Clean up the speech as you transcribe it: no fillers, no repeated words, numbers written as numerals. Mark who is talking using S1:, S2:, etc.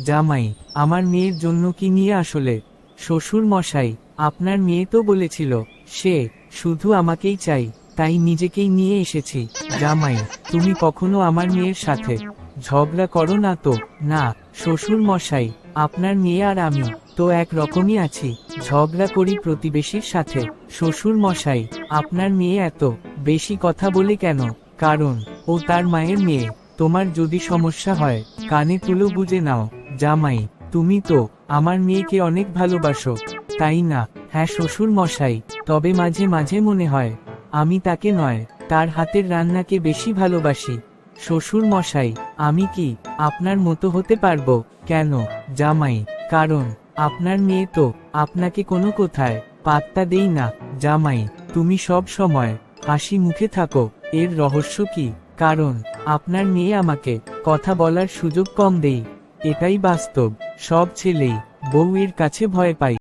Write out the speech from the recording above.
S1: জামাই, আমার মেয়ের জন্য কি নিয়ে আসলে? শ্বশুর মশাই, আপনার মেয়ে তো বলেছিল সে শুধু আমাকেই চাই, তাই নিজেকেই নিয়ে এসেছি। জামাই, তুমি কখনো আমার মেয়ের সাথে ঝগড়া করো না তো? না শ্বশুর মশাই, আপনার মেয়ে আর আমি তো এক রকমই আছি, ঝগড়া করি প্রতিবেশীর সাথে। শ্বশুর মশাই, আপনার মেয়ে এত বেশি কথা বলে কেন? কারণ ও তার মায়ের মেয়ে। তোমার যদি সমস্যা হয় কানে তুলো, বুঝে নাও। জামাই, তুমি তো আমার মেয়েকে অনেক ভালোবাসো, তাই না? হ্যাঁ শ্বশুর মশাই, তবে মাঝে মাঝে মনে হয় আমি তাকে নয়, তার হাতের রান্নাকে বেশি ভালোবাসি। শ্বশুর মশাই, আমি কি আপনার মতো হতে পারবো? কেন? জামাই, কারণ আপনার মেয়ে তো আপনাকে কোনো কোথায় পাত্তা দেই না। জামাই, তুমি সব সময় হাসি মুখে থাকো, এর রহস্য কি? কারণ আপনার মেয়ে আমাকে কথা বলার সুযোগ কম দেই। এটাই বাস্তব। সব ছেলেই বউয়ের কাছে ভয় পায়।